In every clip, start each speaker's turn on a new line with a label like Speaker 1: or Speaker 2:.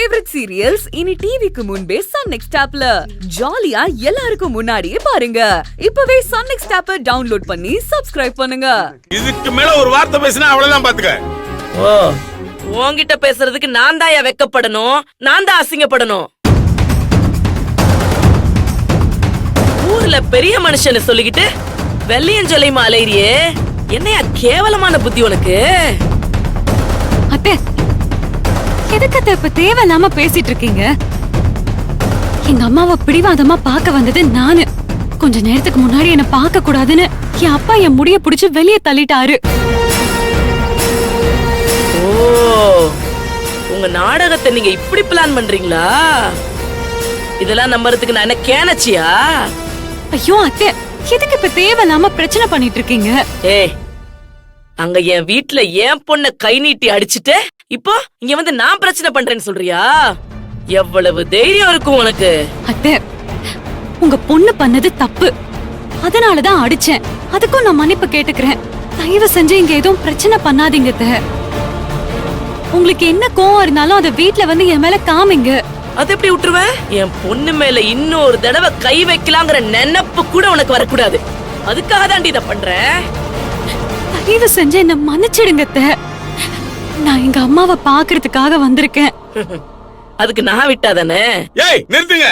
Speaker 1: Favourite serials இனி டிவிக்கு முன்பே சன் நெக்ஸ்ட் ஆப்ல ஜாலியா எல்லாருக்கும் முன்னாடியே பாருங்க. இப்பவே சன் நெக்ஸ்ட் ஆப்பை டவுன்லோட் பண்ணி சப்ஸ்கிரைப் பண்ணுங்க.
Speaker 2: இதுக்கு மேல ஒரு வார்த்தை பேசினா அவ்வளவுதான் பாத்துக்க.
Speaker 3: ஓ, உன்கிட்ட பேசுறதுக்கு நான் தான் வெக்கப்படணும், நான் தான் அசிங்கப்படணும். ஊர்ல பெரிய மனுஷன்னு சொல்லிக்கிட்டு வெள்ளையன் சொல்லியுமா அலையிறியே, என்னையா கேவலமான புத்தி உனக்கு?
Speaker 4: அத்தை, எதுக்கு அத்தை இப்ப தேவையில்லாம பேசிட்டு இருக்கீங்க? எங்க அம்மாவை பிடிவாதமா பார்க்க வந்தது நானு. கொஞ்ச நேரத்துக்கு முன்னாடி என்ன பார்க்க கூடாதுன்னு என் அப்பா என் முடிய புடிச்சு வெளியே தள்ளிட்டாரு.
Speaker 3: ஓ, உங்க நாடகத்தை நீங்க இப்படி பிளான் பண்றீங்களா? இதெல்லாம் நம்பறதுக்கு நான் என்ன கேனச்சியா?
Speaker 4: ஐயோ அத்தை, எதுக்கு இப்ப தேவையில்லாம பிரச்சனை பண்ணிட்டு இருக்கீங்க?
Speaker 3: ஏய், அங்க என் வீட்டுல என் பொண்ண கை நீட்டி அடிச்சுட்டு இப்போ இங்க வந்து நான் பிரச்சனை பண்றேன்னு சொல்றியா? எவ்வளவு தைரியம் இருக்கும் உனக்கு?
Speaker 4: அத்தை, உங்க பொண்ணு பண்ணது தப்பு, அதனாலதான் அடிச்சேன். அதுக்கும் நான் மன்னிப்பு கேட்டுக்கிறேன். தயவு செஞ்சு இங்க எதுவும் பிரச்சனை பண்ணாதீங்க அத்தை. உங்களுக்கு என்ன கோவம் இருந்தாலும் அதை வீட்டுல வந்து என் மேல காமிங்க.
Speaker 3: அது எப்படி விட்டுருவேன்? என் பொண்ணு மேல இன்னொரு தடவை கை வைக்கலாங்கிற நினைப்பு கூட உனக்கு வரக்கூடாது. அதுக்காக தாண்டி இத பண்றேன்.
Speaker 4: தயவு செஞ்சு என்ன மன்னிச்சிடுங்க அத்தை. நான் எங்க அம்மாவை பாக்குறதுக்காக வந்திருக்கேன்.
Speaker 3: அதுக்கு நான் விட்டாதானே?
Speaker 2: ஏய் நிறுத்துங்க.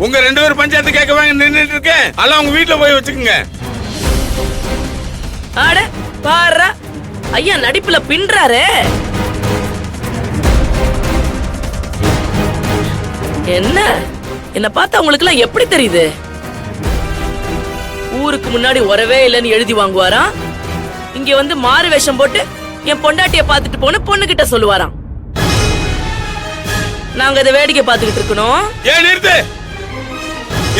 Speaker 2: உங்க ரெண்டு பேரும் பஞ்சாயத்து கேட்க வாங்க நின்னுட்டு இருக்கேன். அல்ல உங்க வீட்டுல போய் வச்சுக்கோங்க.
Speaker 3: ஆட பாரு, ஐயா நடிப்புல பின்றாரே. என்ன பார்த்தா உங்களுக்கு எல்லாம் எப்படி தெரியுது? ஊருக்கு முன்னாடி வரவே இல்லைன்னு எழுதி வாங்குவாராம். இங்க வந்து மாறு வேஷம் போட்டு என் பொண்டாட்டிய பாத்துட்டு போன பொண்ணு கிட்ட சொல்லுவாராம். நாங்க இதை வேடிக்கை பாத்துக்கிட்டு இருக்கணும்.
Speaker 2: ஏன் நிறுத்து.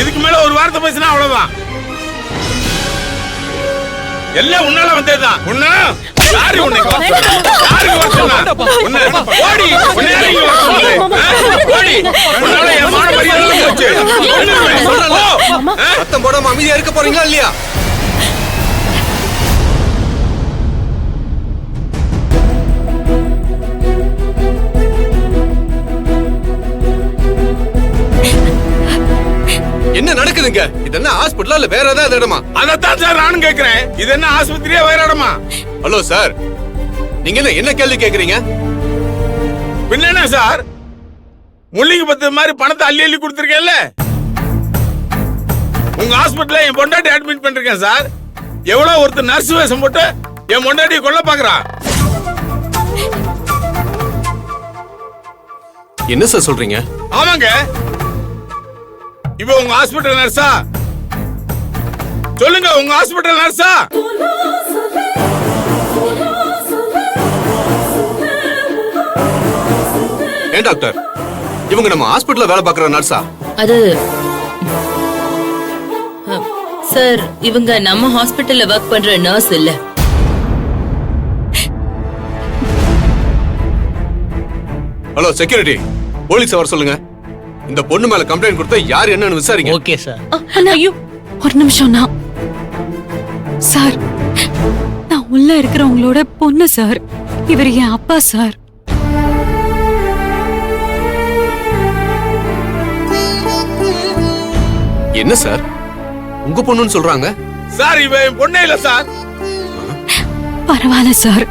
Speaker 2: இதுக்கு மேல ஒரு வார்த்தை பேசினா அவ்வளவுதான். எல்லாம் உன்னால வந்ததுதான். உன்ன யாரு உன்னை யாருக்கு வரச்சனா? உன்னை ஓடி உன்னை யாருக்கு வரச்சனா? ஓடி உன்னால என் மான மரியாதை போச்சு.
Speaker 5: சத்தம் போடாம அமைதியா இருக்க போறீங்களா இல்லையா? என்ன நடக்குதுங்க? இது என்ன ஹாஸ்பிடலா இல்ல வேற ஏதாவது இடமா?
Speaker 2: அதத்தான் சார் நானும் கேக்குறேன். இது என்ன ஆஸ்பத்திரியா வேற இடமா?
Speaker 5: ஹலோ சார், நீங்க என்ன கேள்வி கேக்குறீங்க?
Speaker 2: பின்ன சார், முள்ளிக்கு பத்து மாதிரி பணத்தை அள்ளி அள்ளி கொடுத்துருக்கேன்ல. உங்க ஹாஸ்பிடல்ல என் பொண்டாட்டி அட்மிட் பண்ணிருக்கேன் சார். எவ்வளவு ஒருத்தர் நர்ஸ் வேஷம் போட்டு என் பொண்டாட்டியை கொல்ல பாக்குறான்.
Speaker 5: என்ன சார் சொல்றீங்க?
Speaker 2: ஆமாங்க. இப்ப உங்க ஹாஸ்பிடல் நர்ஸா? சொல்லுங்க, உங்க ஹாஸ்பிடல் நர்ஸா?
Speaker 5: ஏன் டாக்டர், இவங்க நம்ம ஹாஸ்பிடல்ல வேலை பார்க்கற நர்ஸா?
Speaker 6: அது சார், இவங்க நம்ம ஹாஸ்பிடல்ல வர்க் பண்ற நர்ஸ் இல்ல.
Speaker 5: ஹலோ செக்யூரிட்டி, போலீஸ் வர சொல்லுங்க. இந்த பொண்ணு மேல கம்ப்ளைண்ட் கொடுத்தா யார் என்னன்னு விசாரிங்க.
Speaker 7: Okay sir.
Speaker 4: ஐயோ, ஒரு நிமிஷம். சார், நான் உள்ள இருக்கிறவங்களோட பொண்ணு சார். இவர் என் அப்பா சார்.
Speaker 5: என்ன சார், உங்க பொண்ணுன்னு சொல்றாங்க?
Speaker 2: சார், இவ என் பொண்ணே இல்ல சார்.
Speaker 4: பரவாயில்ல சார்,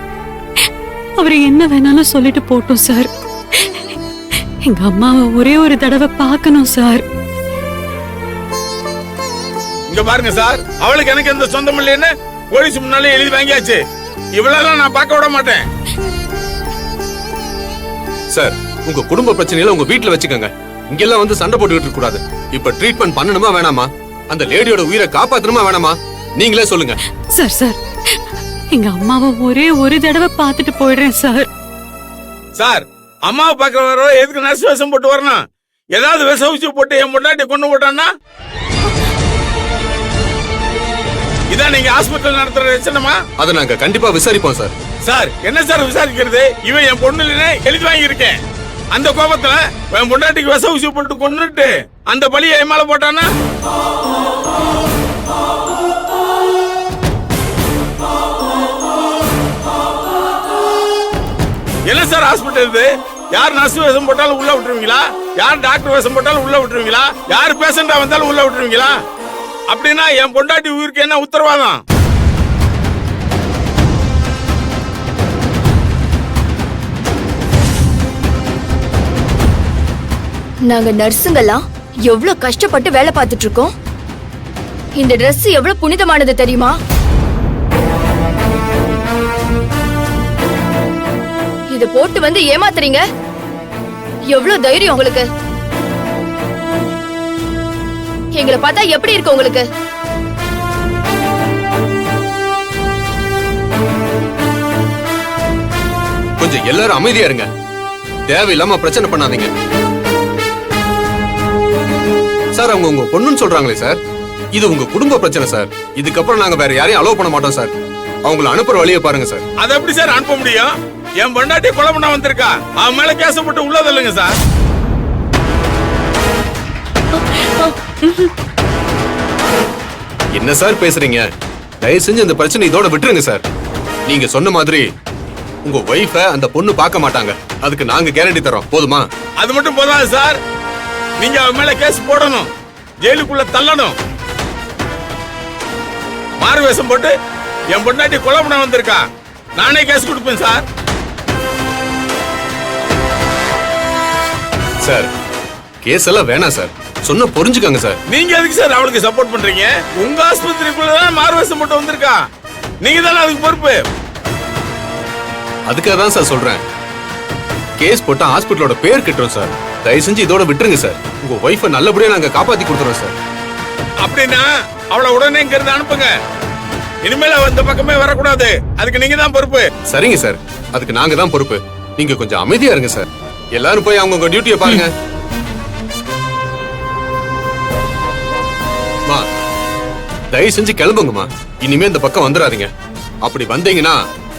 Speaker 4: அவரு என்ன வேணாலும் சொல்லிட்டு போட்டோம் சார். எங்க அம்மாவை ஒரே ஒரு தடவை பார்க்கணும் சார்.
Speaker 2: இங்க பாருங்க சார், அவளுக்கு எனக்கு எந்த சொந்தம் இல்லைன்னு போலீஸ் முன்னாலே எழுதி வாங்கியாச்சு. இவ்வளவு நான் பார்க்க விட மாட்டேன்.
Speaker 5: சார், உங்க குடும்ப பிரச்சனையில உங்க வீட்டுல வச்சுக்கோங்க. இங்கெல்லாம் வந்து சண்டை போட்டுக்கிட்டு இருக்க கூடாது. இப்ப ட்ரீட்மெண்ட் பண்ணணுமா வேணாமா? அந்த லேடியோட உயிரை காப்பாத்தணுமா வேணாமா? நீங்களே சொல்லுங்க.
Speaker 4: சார் சார், எங்க அம்மாவை ஒரே ஒரு தடவை பார்த்துட்டு போயிடுறேன் சார்.
Speaker 2: சார், அம்மாவை பாக்குறவரோ எதுக்கு நர்ஸ் வேஷம் போட்டு வரணும்? ஏதாவது விஷ ஊசி போட்டு என் பொண்டாட்டி கொண்டு போட்டான்னா? இதான் நீங்க ஹாஸ்பிட்டல் நடத்துற லட்சணமா?
Speaker 5: அதை நாங்க கண்டிப்பா விசாரிப்போம் சார்.
Speaker 2: சார், என்ன சார் விசாரிக்கிறது? இவன் என் பொண்ணுல எழுதி வாங்கி இருக்கேன். அந்த கோபத்துல என் பொண்டாட்டிக்கு விஷ ஊசி போட்டு கொண்டுட்டு அந்த பழியை என் மேல போட்டானா? என்ன சார் ஹாஸ்பிட்டல் இது? யார் நர்ஸ் வேஷம் போட்டாலும் உள்ள விட்டுருவீங்களா? யார் டாக்டர் வேஷம் போட்டாலும் உள்ள விட்டுருவீங்களா? யார் பேஷண்டா வந்தாலும் உள்ள விட்டுருவீங்களா? அப்படின்னா என் பொண்டாட்டி உயிருக்கு என்ன உத்தரவாதம்?
Speaker 7: நாங்க நர்ஸுங்கெல்லாம் எவ்வளவு கஷ்டப்பட்டு வேலை பார்த்துட்டு இருக்கோம். இந்த Dress எவ்வளவு புனிதமானது தெரியுமா? இத போட்டு வந்து ஏமாத்துறீங்க. எவ்வளவு தைரியம் உங்களுக்கு? எங்களை பார்த்தா எப்படி இருக்கு உங்களுக்கு?
Speaker 5: கொஞ்சம் எல்லாரும் அமைதியா இருங்க. தேவையில்லாம பிரச்சனை பண்ணாதீங்க சார். அவங்க உங்க பொண்ணுன்னு சொல்றாங்களே சார், இது உங்க குடும்ப பிரச்சனை சார். இதுக்கப்புறம் நாங்க வேற யாரையும் அலோவ் பண்ண மாட்டோம் சார். அவங்கள அனுப்புற வழியை பாருங்க சார்.
Speaker 2: அதை எப்படி சார் அனுப்ப முடியும்? என் பொண்டாட்டி கொலை பண்ண வந்திருக்கா, அவன் மேல கேச போட்டு உள்ள தள்ளுங்க சார்.
Speaker 5: என்ன சார் பேசுறீங்க? தயவு செஞ்சு இந்த பிரச்சனை இதோட விட்டுருங்க சார். நீங்க சொன்ன மாதிரி உங்க ஒய்ஃப அந்த பொண்ணு பார்க்க மாட்டாங்க. அதுக்கு நாங்க கேரண்டி தரோம். போதுமா?
Speaker 2: அது மட்டும் போதாது சார், நீங்க அவன் மேல கேஸ் போடணும், ஜெயிலுக்குள்ள தள்ளணும். மாறு வேஷம் போட்டு என் பொண்டாட்டி கொலை பண்ண வந்திருக்கா, நானே கேஸ் கொடுப்பேன் சார்.
Speaker 5: சார் கேஸ் எல்லாம் வேணாம் சார். சொன்ன புரிஞ்சுக்கங்க சார்.
Speaker 2: நீங்க எதுக்கு சார் அவளுக்கு சப்போர்ட் பண்றீங்க? உங்க ஆஸ்பத்திரிக்குள்ளதான் மாறு வேஷம் போட்டு வந்திருக்கா, நீங்க தானே அதுக்கு பொறுப்பு.
Speaker 5: அதுக்காக தான் சார் சொல்றேன். கேஸ் போட்டா ஹாஸ்பிட்டலோட பேர் கெட்டுரும் சார். தயவு செஞ்சு இதோட விட்டுருங்க சார். உங்க ஒய்ஃபை நல்லபடியா நாங்க காப்பாத்தி கொடுத்துறோம் சார்.
Speaker 2: அப்படின்னா அவளை உடனே இங்க இருந்து அனுப்புங்க. இனிமேல் அவ இந்த பக்கமே வரக்கூடாது. அதுக்கு நீங்க தான் பொறுப்பு.
Speaker 5: சரிங்க சார், அதுக்கு நாங்க தான் பொறுப்பு. நீங்க கொஞ்சம் அமைதியா இருங்க சார். எல்லாரும் போய் அவங்க டியூட்டியை பாருங்க. மா, தயவு செஞ்சு கிளம்புங்கம்மா. இனிமே இந்த பக்கம் வந்துடாதீங்க. அப்படி வந்தீங்கன்னா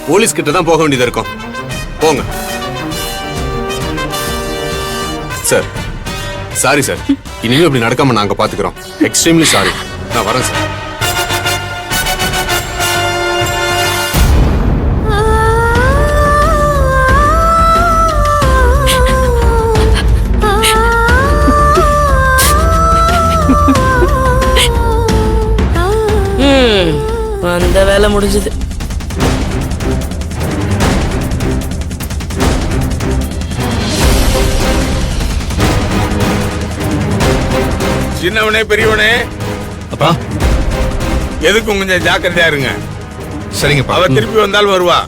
Speaker 5: போலீஸ் கிட்ட தான் போக வேண்டியது இருக்கும். போங்க சார். சாரி சார், இனிமே இப்படி நடக்காம நாங்க பாத்துக்கிறோம். Extremely sorry. நான் வரேன் சார்.
Speaker 3: அந்த வேலை முடிஞ்சது.
Speaker 2: சின்னவனே பெரியவனே,
Speaker 5: அப்பா
Speaker 2: எதுக்கும் கொஞ்சம் ஜாக்கிரதையா இருங்க.
Speaker 5: சரிங்கப்பா.
Speaker 2: அவ திருப்பி வந்தாலும் வருவா.